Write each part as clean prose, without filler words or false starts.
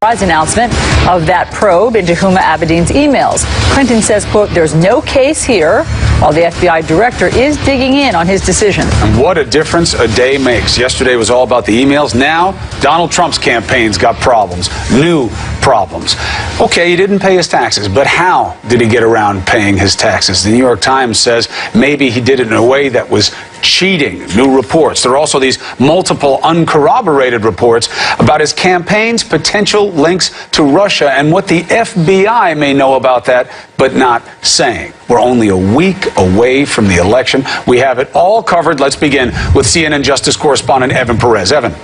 surprise announcement of that probe into Huma Abedin's emails. Clinton says, quote, there's no case here, while the FBI director is digging in on his decision. And what a difference a day makes. Yesterday was all about the emails. Now, Donald Trump's campaign's got problems, new problems. Okay, he didn't pay his taxes, but how did he get around paying his taxes? The New York Times says maybe he did it in a way that was cheating. New reports. There are also these multiple uncorroborated reports about his campaign's potential links to Russia and what the FBI may know about that, but not saying. We're only a week away from the election. We have it all covered. Let's begin with CNN Justice correspondent Evan Perez. Evan.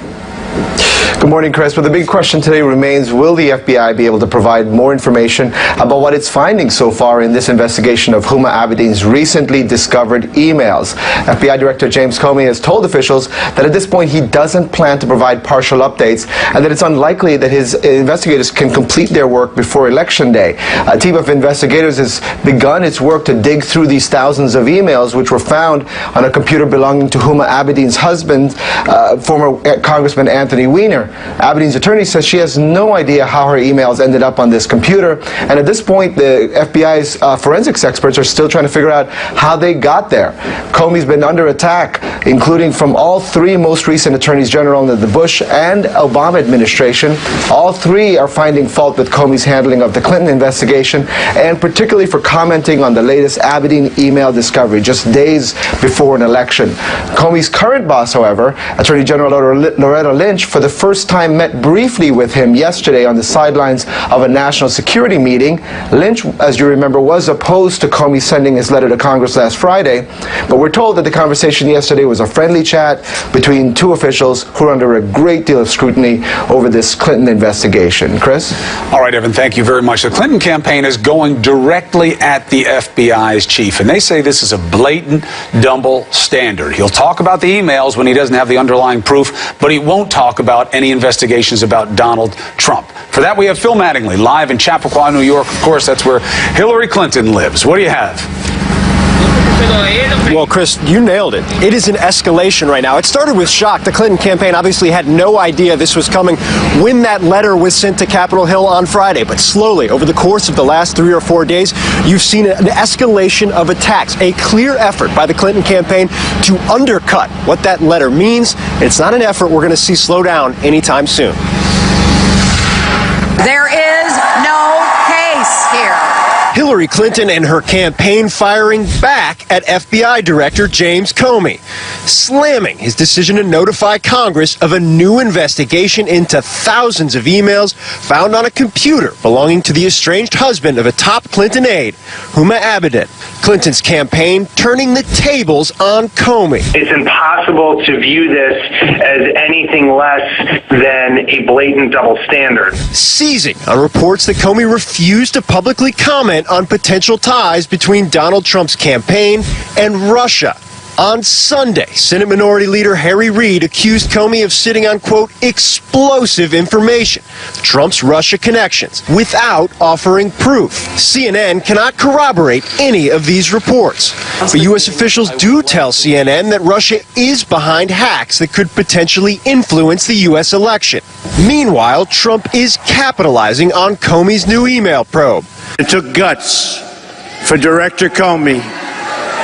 Good morning, Chris. But the big question today remains, will the FBI be able to provide more information about what it's finding so far in this investigation of Huma Abedin's recently discovered emails? FBI Director James Comey has told officials that at this point he doesn't plan to provide partial updates and that it's unlikely that his investigators can complete their work before Election Day. A team of investigators has begun its work to dig through these thousands of emails which were found on a computer belonging to Huma Abedin's husband, former Congressman Anthony Weiner. Abedin's attorney says she has no idea how her emails ended up on this computer, and at this point the FBI's forensics experts are still trying to figure out how they got there. Comey's been under attack, including from all three most recent attorneys general in the Bush and Obama administration. All three are finding fault with Comey's handling of the Clinton investigation, and particularly for commenting on the latest Abedin email discovery just days before an election. Comey's current boss, however, Attorney General Loretta Lynch, for the first time met briefly with him yesterday on the sidelines of a national security meeting. Lynch, as you remember, was opposed to Comey sending his letter to Congress last Friday, but we're told that the conversation yesterday was a friendly chat between two officials who are under a great deal of scrutiny over this Clinton investigation. Chris? All right, Evan, thank you very much. The Clinton campaign is going directly at the FBI's chief, and they say this is a blatant double standard. He'll talk about the emails when he doesn't have the underlying proof, but he won't talk about any investigations about Donald Trump. For that, we have Phil Mattingly live in Chappaqua, New York. Of course, that's where Hillary Clinton lives. What do you have? Well, Chris, you nailed it. It is an escalation right now. It started with shock. The Clinton campaign obviously had no idea this was coming when that letter was sent to Capitol Hill on Friday. But slowly, over the course of the last 3 or 4 days, you've seen an escalation of attacks, a clear effort by the Clinton campaign to undercut what that letter means. It's not an effort we're going to see slow down anytime soon. There is no case here. Hillary Clinton and her campaign firing back at FBI Director James Comey, slamming his decision to notify Congress of a new investigation into thousands of emails found on a computer belonging to the estranged husband of a top Clinton aide, Huma Abedin. Clinton's campaign turning the tables on Comey. It's impossible to view this as anything less than a blatant double standard. Seizing on reports that Comey refused to publicly comment on potential ties between Donald Trump's campaign and Russia. On Sunday, Senate Minority Leader Harry Reid accused Comey of sitting on, quote, explosive information, Trump's Russia connections, without offering proof. CNN cannot corroborate any of these reports. But U.S. officials do tell CNN that Russia is behind hacks that could potentially influence the U.S. election. Meanwhile, Trump is capitalizing on Comey's new email probe. It took guts for Director Comey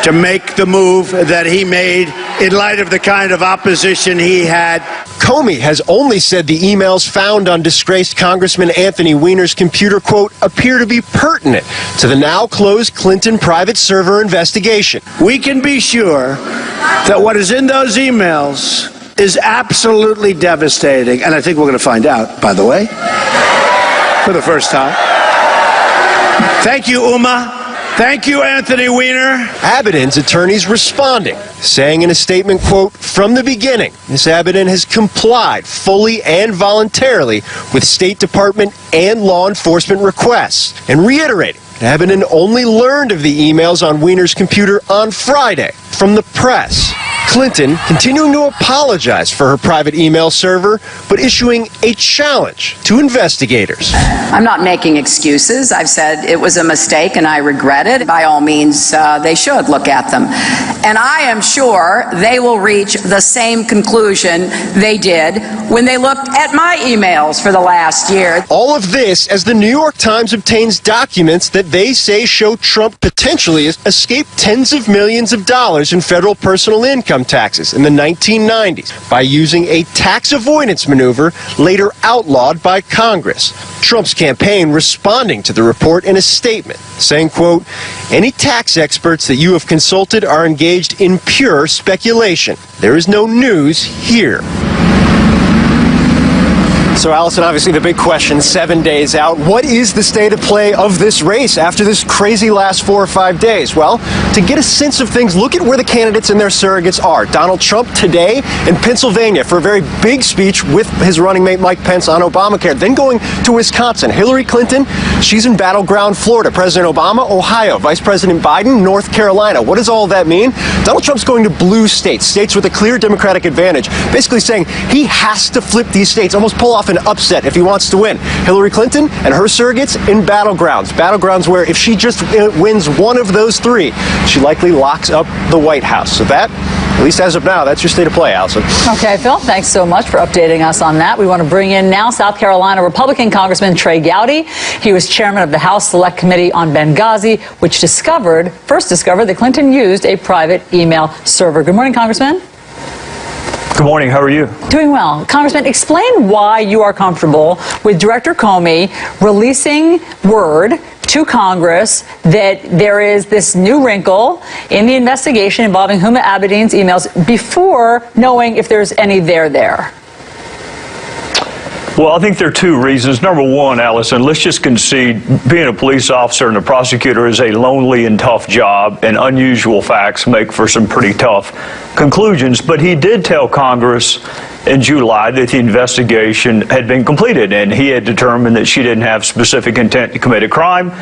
to make the move that he made in light of the kind of opposition he had. Comey has only said the emails found on disgraced Congressman Anthony Weiner's computer, quote, appear to be pertinent to the now closed Clinton private server investigation. We can be sure that what is in those emails is absolutely devastating, and I think we're going to find out, by the way, for the first time. Thank you, Uma. Thank you, Anthony Weiner. Abedin's attorneys responding, saying in a statement, quote, from the beginning, Ms. Abedin has complied fully and voluntarily with State Department and law enforcement requests, and reiterating Abedin only learned of the emails on Weiner's computer on Friday from the press. Clinton continuing to apologize for her private email server, but issuing a challenge to investigators. I'm not making excuses. I've said it was a mistake and I regret it. By all means, they should look at them. And I am sure they will reach the same conclusion they did when they looked at my emails for the last year. All of this as the New York Times obtains documents that they say show Trump potentially escaped tens of millions of dollars in federal personal income taxes in the 1990s by using a tax avoidance maneuver later outlawed by Congress. Trump's campaign responding to the report in a statement saying, quote, "Any tax experts that you have consulted are engaged in pure speculation. There is no news here." So, Allison, obviously the big question 7 days out, what is the state of play of this race after this crazy last 4 or 5 days? Well, to get a sense of things, look at where the candidates and their surrogates are. Donald Trump today in Pennsylvania for a very big speech with his running mate Mike Pence on Obamacare. Then going to Wisconsin. Hillary Clinton, she's in battleground Florida. President Obama, Ohio. Vice President Biden, North Carolina. What does all that mean? Donald Trump's going to blue states, states with a clear Democratic advantage, basically saying he has to flip these states, almost pull off an upset if he wants to win. Hillary Clinton and her surrogates in battlegrounds where if she just wins one of those three, she likely locks up the White House. So that, at least as of now, that's your state of play, Allison. Okay, Phil, thanks so much for updating us on that. We want to bring in now South Carolina Republican Congressman Trey Gowdy. He was chairman of the House Select Committee on Benghazi, which first discovered that Clinton used a private email server. Good morning, Congressman. Good morning. How are you? Doing well. Congressman, explain why you are comfortable with Director Comey releasing word to Congress that there is this new wrinkle in the investigation involving Huma Abedin's emails before knowing if there's any there. Well, I think there are two reasons. Number one, Allison, let's just concede being a police officer and a prosecutor is a lonely and tough job, and unusual facts make for some pretty tough conclusions. But he did tell Congress in July that the investigation had been completed, and he had determined that she didn't have specific intent to commit a crime.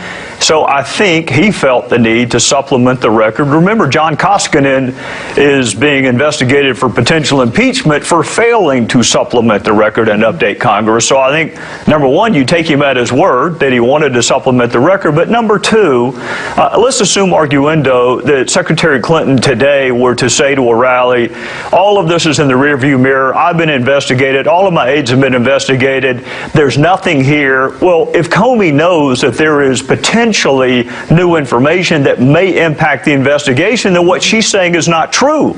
So I think he felt the need to supplement the record. Remember, John Koskinen is being investigated for potential impeachment for failing to supplement the record and update Congress. So I think, number one, you take him at his word that he wanted to supplement the record. But number two, let's assume arguendo that Secretary Clinton today were to say to a rally, all of this is in the rearview mirror. I've been investigated. All of my aides have been investigated. There's nothing here. Well, if Comey knows that there is potentially new information that may impact the investigation, then what she's saying is not true.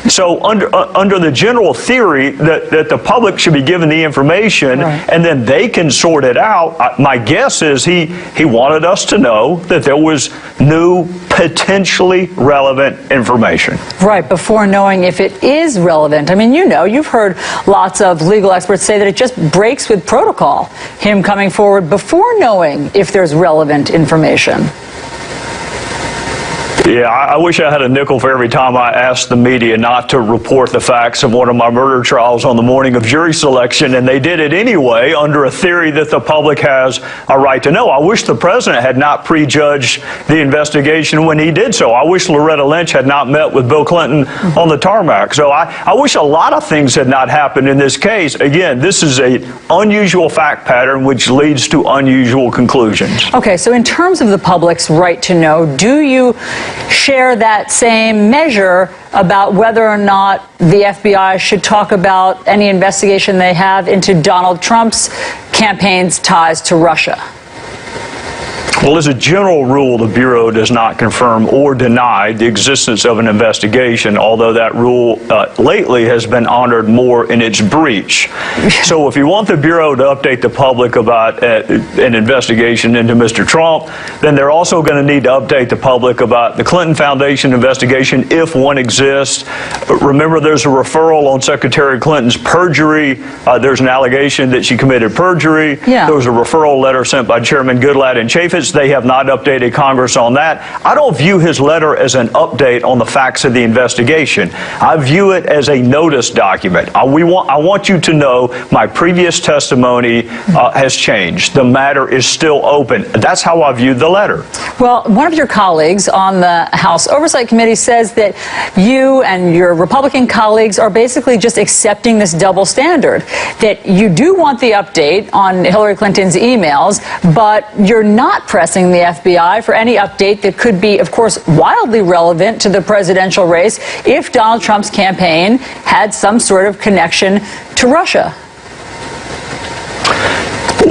So under the general theory that the public should be given the information, right, and then they can sort it out, my guess is he wanted us to know that there was new, potentially relevant information. Right, before knowing if it is relevant. I mean, you've heard lots of legal experts say that it just breaks with protocol, him coming forward before knowing if there's relevant information. Yeah, I wish I had a nickel for every time I asked the media not to report the facts of one of my murder trials on the morning of jury selection, and they did it anyway under a theory that the public has a right to know. I wish the president had not prejudged the investigation when he did so. I wish Loretta Lynch had not met with Bill Clinton on the tarmac. So I wish a lot of things had not happened in this case. Again, this is an unusual fact pattern which leads to unusual conclusions. Okay, so in terms of the public's right to know, do you share that same measure about whether or not the FBI should talk about any investigation they have into Donald Trump's campaign's ties to Russia? Well, as a general rule, the Bureau does not confirm or deny the existence of an investigation, although that rule lately has been honored more in its breach. So if you want the Bureau to update the public about an investigation into Mr. Trump, then they're also going to need to update the public about the Clinton Foundation investigation, if one exists. Remember, there's a referral on Secretary Clinton's perjury. There's an allegation that she committed perjury. Yeah. There was a referral letter sent by Chairman Goodlatte and Chaffetz. admits they have not updated Congress on that. I don't view his letter as an update on the facts of the investigation. I view it as a notice document. I want you to know my previous testimony has changed. The matter is still open. That's how I viewed the letter. Well, one of your colleagues on the House Oversight Committee says that you and your Republican colleagues are basically just accepting this double standard, that you do want the update on Hillary Clinton's emails, but you're not pressing the FBI for any update that could be, of course, wildly relevant to the presidential race if Donald Trump's campaign had some sort of connection to Russia.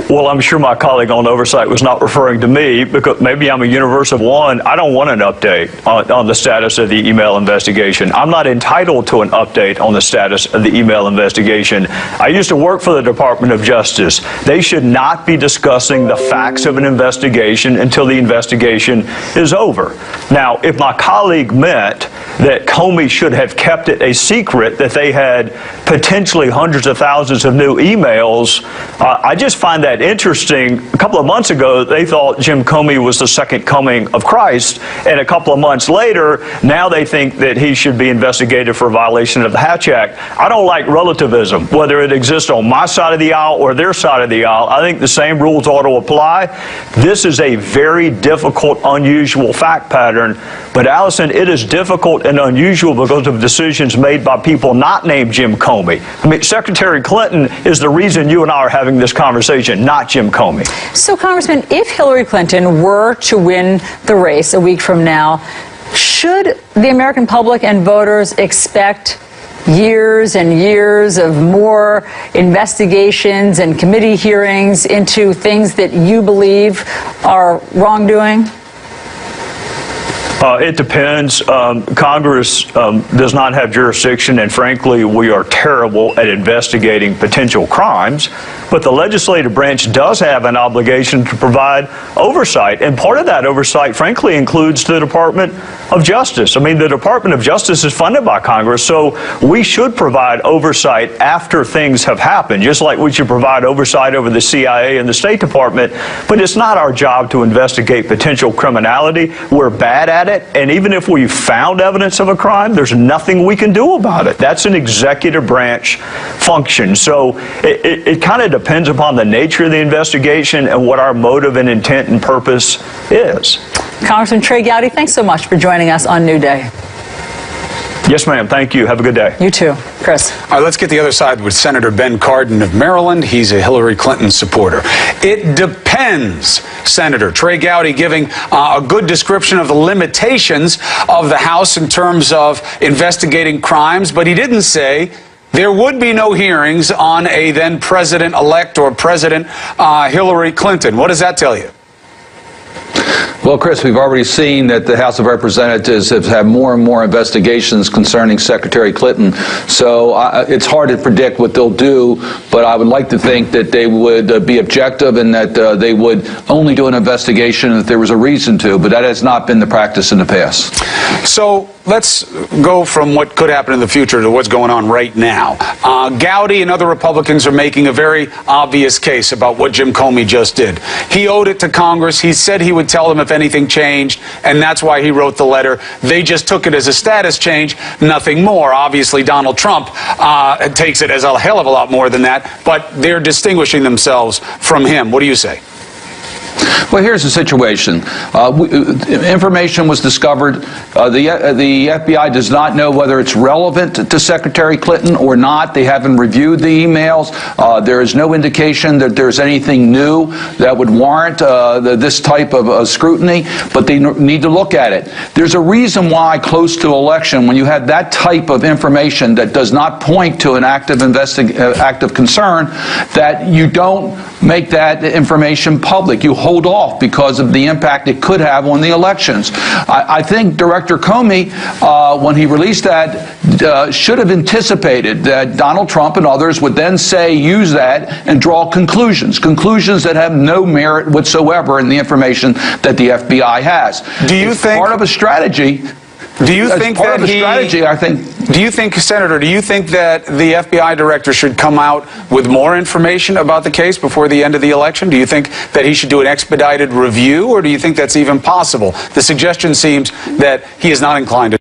Well, I'm sure my colleague on oversight was not referring to me, because maybe I'm a universe of one. I don't want an update on the status of the email investigation. I'm not entitled to an update on the status of the email investigation. I used to work for the Department of Justice. They should not be discussing the facts of an investigation until the investigation is over. Now, if my colleague meant that Comey should have kept it a secret that they had potentially hundreds of thousands of new emails, I just find that interesting. A couple of months ago, they thought Jim Comey was the second coming of Christ, and a couple of months later, now they think that he should be investigated for a violation of the Hatch Act. I don't like relativism, whether it exists on my side of the aisle or their side of the aisle. I think the same rules ought to apply. This is a very difficult, unusual fact pattern, but Allison, it is difficult and unusual because of decisions made by people not named Jim Comey. I mean, Secretary Clinton is the reason you and I are having this conversation, not Jim Comey. So, Congressman, if Hillary Clinton were to win the race a week from now, should the American public and voters expect years and years of more investigations and committee hearings into things that you believe are wrongdoing? It depends. Congress does not have jurisdiction, and frankly, we are terrible at investigating potential crimes. But the legislative branch does have an obligation to provide oversight, and part of that oversight, frankly, includes the Department of Justice. I mean, the Department of Justice is funded by Congress, so we should provide oversight after things have happened, just like we should provide oversight over the CIA and the State Department. But it's not our job to investigate potential criminality. We're bad at it, and even if we found evidence of a crime, there's nothing we can do about it. That's an executive branch function. So it kind of depends upon the nature of the investigation and what our motive and intent and purpose is. Congressman Trey Gowdy, thanks so much for joining us on New Day. Yes, ma'am. Thank you. Have a good day. You too. Chris. All right, let's get the other side with Senator Ben Cardin of Maryland. He's a Hillary Clinton supporter. It depends, Senator. Trey Gowdy giving a good description of the limitations of the House in terms of investigating crimes, but he didn't say there would be no hearings on a then president-elect or President Hillary Clinton. What does that tell you? Well, Chris, we've already seen that the House of Representatives have had more and more investigations concerning Secretary Clinton. So it's hard to predict what they'll do, but I would like to think that they would be objective and that they would only do an investigation if there was a reason to, but that has not been the practice in the past. So let's go from what could happen in the future to what's going on right now. Gowdy and other Republicans are making a very obvious case about what Jim Comey just did. He owed it to Congress. He said he would tell them if anything changed, and that's why he wrote the letter. They just took it as a status change, nothing more. Obviously, Donald Trump takes it as a hell of a lot more than that, but they're distinguishing themselves from him. What do you say? Well, here's the situation. Information was discovered. The FBI does not know whether it's relevant to Secretary Clinton or not. They haven't reviewed the emails. There is no indication that there's anything new that would warrant this type of scrutiny, but they need to look at it. There's a reason why close to election, when you have that type of information that does not point to an active concern, that you don't make that information public. You hold off because of the impact it could have on the elections. I think Director Comey, when he released that, should have anticipated that Donald Trump and others would then use that and draw conclusions that have no merit whatsoever in the information that the FBI has. Do you think part of a strategy Do you as think part that of the strategy, I think. Do you think, Senator, do you think that the FBI director should come out with more information about the case before the end of the election? Do you think that he should do an expedited review, or do you think that's even possible? The suggestion seems that he is not inclined to